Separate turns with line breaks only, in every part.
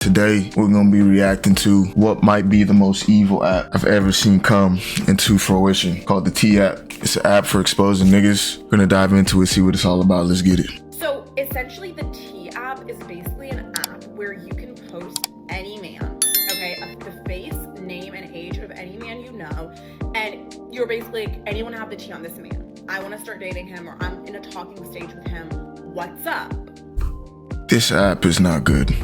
Today, we're gonna be reacting to what might be the most evil app I've ever seen come into fruition, called the T app. It's an app for exposing niggas. We're gonna dive into it, see what it's all about. Let's get it.
So essentially the T app is basically an app where you can post any man, okay? The face, name, and age of any man you know, and you're basically like, anyone have the T on this man. I wanna start dating him, or I'm in a talking stage with him. What's up?
This app is not good.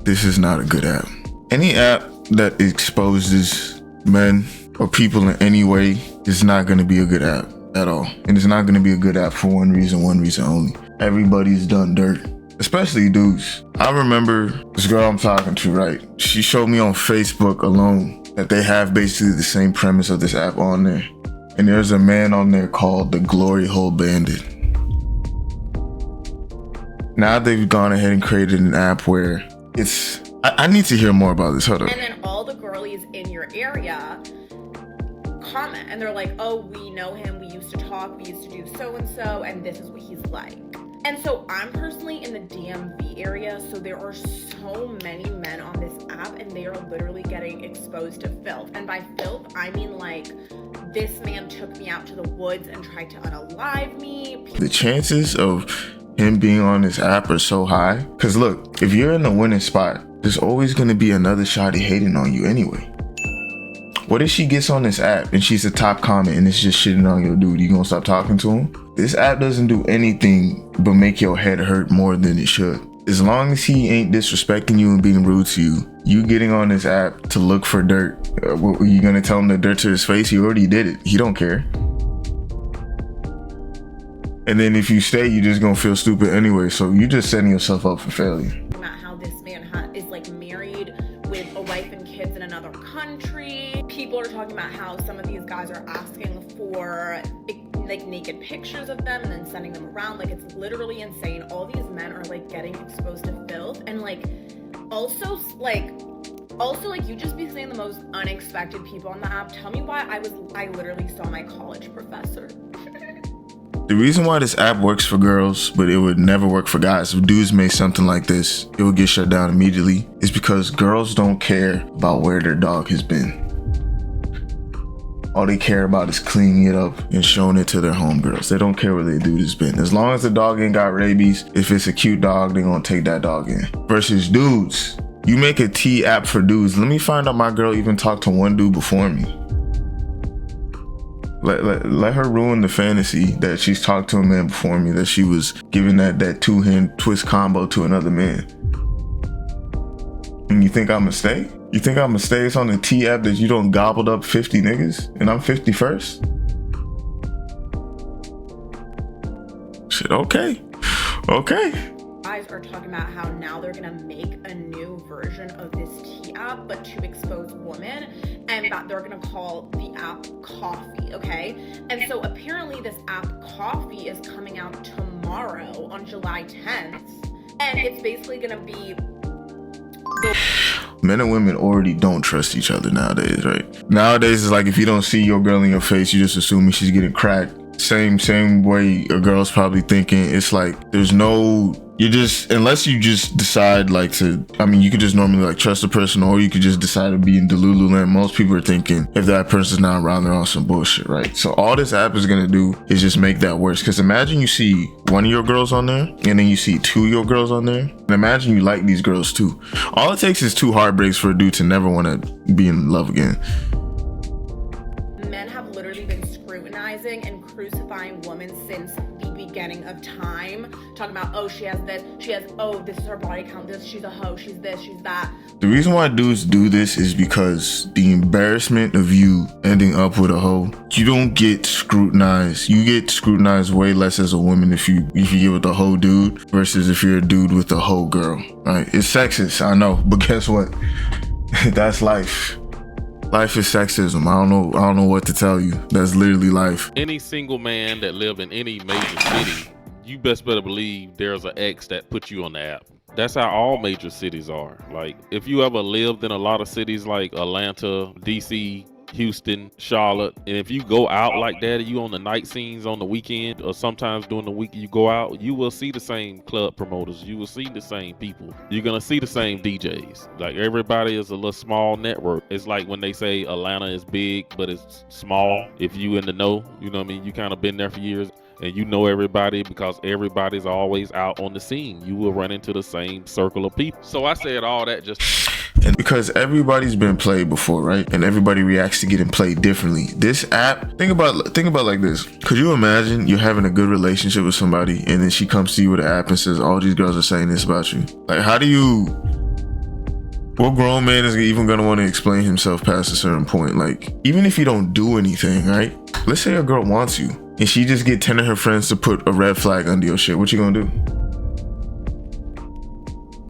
This is not a good app. Any app that exposes men or people in any way is not gonna be a good app at all. And it's not gonna be a good app for one reason only. Everybody's done dirt, especially dudes. I remember this girl I'm talking to, right? She showed me on Facebook alone that they have basically the same premise of this app on there. And there's a man on there called the Glory Hole Bandit. Now they've gone ahead and created an app where I need to hear more about this. Hold up.
And then all the girlies in your area comment and they're like, oh, we know him, we used to talk, we used to do so-and-so, and this is what he's like. And so I'm personally in the DMV area, so there are so many men on this app and they are literally getting exposed to filth. And by filth, I mean like, this man took me out to the woods and tried to unalive me.
The chances of him being on this app are so high. Cause look, if you're in a winning spot, there's always gonna be another shawty hating on you anyway. What if she gets on this app and she's the top comment and it's just shitting on your dude? You gonna stop talking to him? This app doesn't do anything but make your head hurt more than it should. As long as he ain't disrespecting you and being rude to you, you getting on this app to look for dirt. Are you gonna tell him the dirt to his face? He already did it. He don't care. And then if you stay, you're just gonna feel stupid anyway. So you're just setting yourself up for failure.
About how this man is like married with a wife and kids in another country. People are talking about how some of these guys are asking for like naked pictures of them and then sending them around. Like, it's literally insane. All these men are like getting exposed to filth, and like also like you just be seeing the most unexpected people on the app. Tell me why I literally saw my college professor.
The reason why this app works for girls, but it would never work for guys, if dudes made something like this, it would get shut down immediately, is because girls don't care about where their dog has been. All they care about is cleaning it up and showing it to their homegirls. They don't care where their dude has been. As long as the dog ain't got rabies, if it's a cute dog, they gonna take that dog in. Versus dudes, you make a T app for dudes. Let me find out my girl even talked to one dude before me. Let her ruin the fantasy that she's talked to a man before me, that she was giving that two-hand twist combo to another man. And you think I'm gonna stay? You think I'm gonna stay? It's on the T app that you don't gobbled up 50 niggas and I'm 51st? Shit, okay.
Guys are talking about how now they're gonna make a new version of this T app, but to expose women, and that they're gonna call the app Coffee, okay? And so apparently this app Coffee is coming out tomorrow on July 10th, and it's basically gonna be
Men and women already don't trust each other nowadays, right? Nowadays, it's like if you don't see your girl in your face, you just assuming she's getting cracked. Same way a girl's probably thinking. It's like there's no, unless you just decide like to, I mean, you could just normally like trust a person, or you could just decide to be in Delulu land. Most people are thinking if that person's not around, they're on some bullshit, right? So all this app is gonna do is just make that worse. Because imagine you see one of your girls on there and then you see two of your girls on there, and imagine you like these girls too. All it takes is two heartbreaks for a dude to never want to be in love again.
Men have literally been scrutinizing and crucifying women since the beginning of time, talking about, oh, she has this, oh, this is her body count, this, she's a hoe, she's this, she's that.
The reason why dudes do this is because the embarrassment of you ending up with a hoe, you don't get scrutinized. You get scrutinized way less as a woman if you get with a hoe dude versus if you're a dude with a hoe girl, right? It's sexist, I know, but guess what? That's life. Life is sexism. I don't know what to tell you. That's literally life.
Any single man that live in any major city, you best better believe there's an ex that put you on the app. That's how all major cities are. Like, if you ever lived in a lot of cities like Atlanta, DC, Houston, Charlotte. And if you go out like that, you on the night scenes on the weekend or sometimes during the week you go out, you will see the same club promoters. You will see the same people. You're going to see the same DJs. Like everybody is a little small network. It's like when they say Atlanta is big, but it's small. If you in the know, you know what I mean? You kind of been there for years. And you know everybody because everybody's always out on the scene. You will run into the same circle of people. So I said all that just...
And because everybody's been played before, right? And everybody reacts to getting played differently. This app, think about like this. Could you imagine you're having a good relationship with somebody and then she comes to you with an app and says, all these girls are saying this about you? Like, what grown man is even gonna want to explain himself past a certain point? Like, even if you don't do anything, right? Let's say a girl wants you and she just get 10 of her friends to put a red flag under your shit. What you gonna do?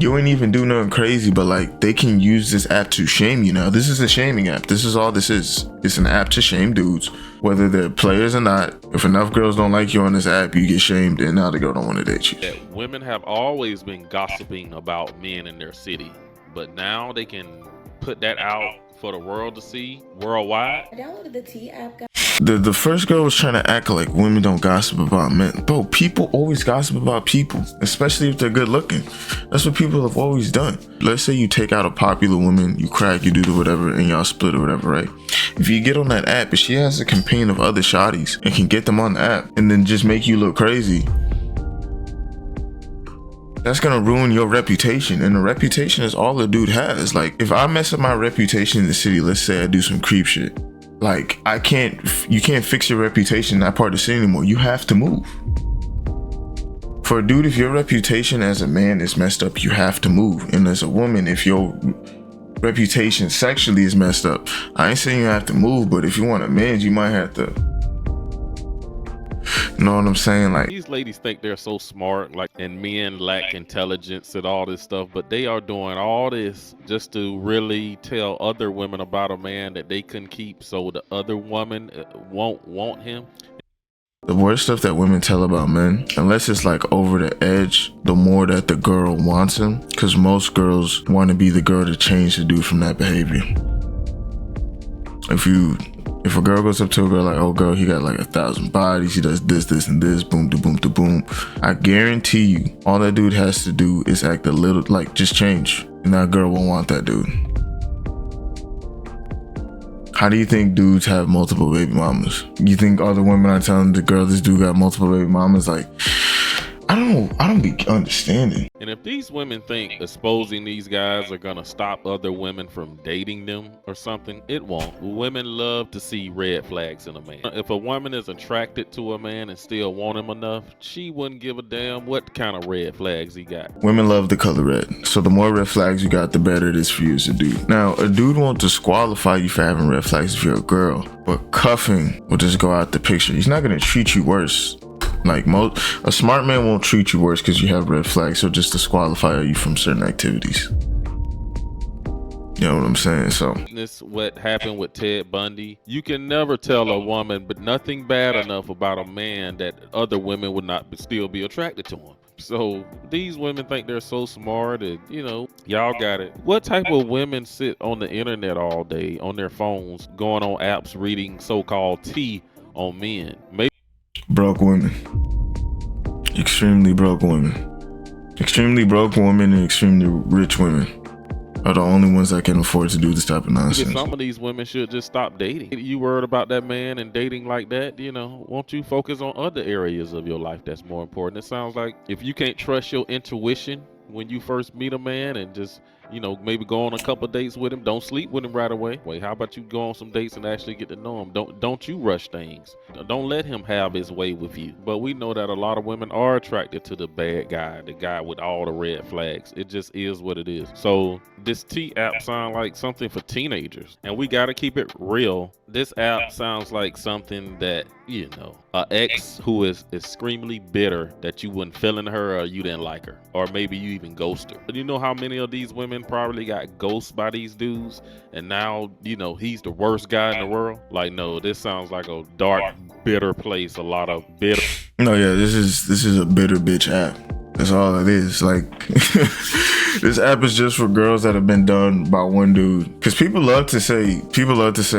You ain't even do nothing crazy, but like they can use this app to shame you now. This is a shaming app. This is all this is. It's an app to shame dudes, whether they're players or not. If enough girls don't like you on this app, you get shamed, and now the girl don't want to date you.
That women have always been gossiping about men in their city, but now they can put that out for the world to see worldwide.
I downloaded the T app, guys.
The first girl was trying to act like women don't gossip about men. Bro, people always gossip about people, especially if they're good looking. That's what people have always done. Let's say you take out a popular woman, you crack, you do the whatever, and y'all split or whatever, right? If you get on that app, if she has a campaign of other shotties and can get them on the app and then just make you look crazy, that's gonna ruin your reputation. And the reputation is all a dude has. Like, if I mess up my reputation in the city, let's say I do some creep shit, like you can't fix your reputation in that part of the city anymore. You have to move. For a dude, if your reputation as a man is messed up, you have to move. And as a woman, if your reputation sexually is messed up, I ain't saying you have to move, but if you want a man, you might have to. You know what I'm saying? Like,
these ladies think they're so smart, like, and men lack intelligence and all this stuff, but they are doing all this just to really tell other women about a man that they couldn't keep, so the other woman won't want him.
The worst stuff that women tell about men, unless it's like over the edge, the more that the girl wants him, because most girls want to be the girl to change the dude from that behavior. If a girl goes up to a girl like, oh girl, he got like 1,000 bodies, he does this, this, and this, boom, da boom, da boom. I guarantee you, all that dude has to do is act a little, like, just change. And that girl won't want that dude. How do you think dudes have multiple baby mamas? You think all the women are telling the girl this dude got multiple baby mamas? Like, I don't be understanding.
And if these women think exposing these guys are gonna stop other women from dating them or something, it won't. Women love to see red flags in a man. If a woman is attracted to a man and still want him enough, she wouldn't give a damn what kind of red flags he got.
Women love the color red. So the more red flags you got, the better it is for you as a dude. Now, a dude won't disqualify you for having red flags if you're a girl, but cuffing will just go out the picture. He's not gonna treat you worse. Like, a smart man won't treat you worse because you have red flags. He'll just disqualify you from certain activities. You know what I'm saying? So
this what happened with Ted Bundy. You can never tell a woman, but nothing bad enough about a man that other women would not still be attracted to him. So these women think they're so smart, and y'all got it. What type of women sit on the internet all day on their phones, going on apps, reading so-called tea on men? Maybe
broke women, extremely broke women, and extremely rich women are the only ones that can afford to do this type of nonsense.
Some of these women should just stop dating. You worried about that man and dating like that, won't you focus on other areas of your life that's more important? It sounds like if you can't trust your intuition when you first meet a man and just maybe go on a couple dates with him, don't sleep with him right away. Wait, how about you go on some dates and actually get to know him? Don't you rush things. Don't let him have his way with you. But we know that a lot of women are attracted to the bad guy, the guy with all the red flags. It just is what it is. So this T app sounds like something for teenagers, and we got to keep it real. This app sounds like something that an ex who is extremely bitter that you wasn't feeling her or you didn't like her, or maybe you even ghost her. But you know how many of these women probably got ghosted by these dudes, and now he's the worst guy in the world? Like, no, this sounds like a dark, bitter place. A lot of bitter.
No, yeah, this is a bitter bitch app. That's all it is. Like This app is just for girls that have been done by one dude. Because people love to say,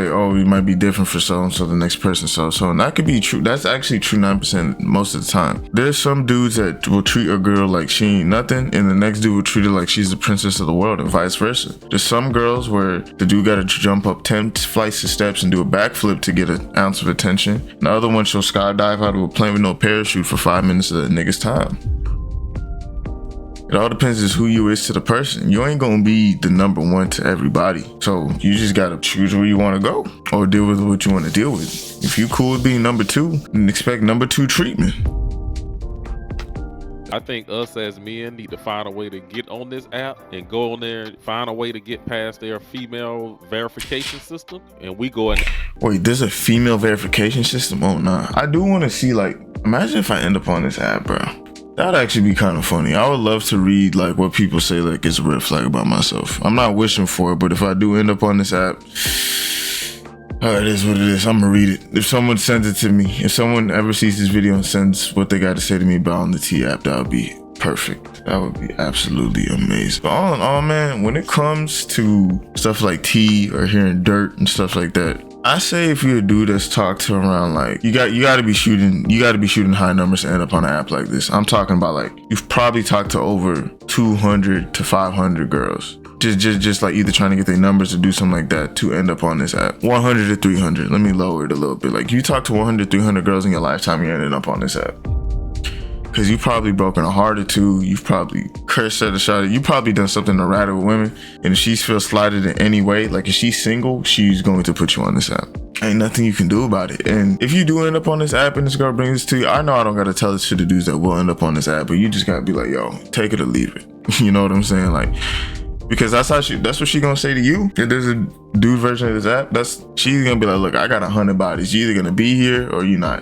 oh, we might be different for so and so, the next person so. And that could be true. That's actually true 9% most of the time. There's some dudes that will treat a girl like she ain't nothing, and the next dude will treat her like she's the princess of the world, and vice versa. There's some girls where the dude got to jump up 10 flights of steps and do a backflip to get an ounce of attention. And the other one, she'll skydive out of a plane with no parachute for 5 minutes of the nigga's time. It all depends on who you is to the person. You ain't gonna be the number one to everybody. So you just gotta choose where you wanna go or deal with what you wanna deal with. If you cool with being number two, then expect number two treatment.
I think us as men need to find a way to get on this app and go on there and find a way to get past their female verification system. And we go in.
Wait, there's a female verification system? Oh, nah. I do wanna see, like, imagine if I end up on this app, bro. That'd actually be kind of funny. I would love to read like what people say like it's a red flag about myself. I'm not wishing for it, but if I do end up on this app, it is what it is. I'm gonna read it. If someone sends it to me, if someone ever sees this video and sends what they got to say to me about on the T app, that would be perfect. That would be absolutely amazing. But all in all, man, when it comes to stuff like T or hearing dirt and stuff like that, I say if you're a dude that's talked to around, like you got to be shooting high numbers to end up on an app like this. I'm talking about like you've probably talked to over 200 to 500 girls. Just like either trying to get their numbers or do something like that to end up on this app. 100 to 300. Let me lower it a little bit. Like you talk to 100, 300 girls in your lifetime, you're ending up on this app. Because you've probably broken a heart or two. You've probably cursed at a shot. You've probably done something to rattle with women. And if she feels slighted in any way, like if she's single, she's going to put you on this app. Ain't nothing you can do about it. And if you do end up on this app and this girl brings this to you, I know I don't got to tell this to the dudes that will end up on this app, but you just got to be like, yo, take it or leave it. You know what I'm saying? Like, because that's what she gonna say to you. If there's a dude version of this app, she's gonna be like, look, I got 100 bodies. You either gonna be here or you not.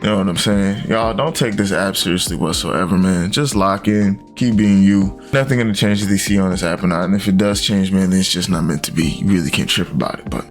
You know what I'm saying? Y'all, don't take this app seriously whatsoever, man. Just lock in, keep being you. Nothing gonna change if they see you on this app or not. And if it does change, man, then it's just not meant to be. You really can't trip about it, but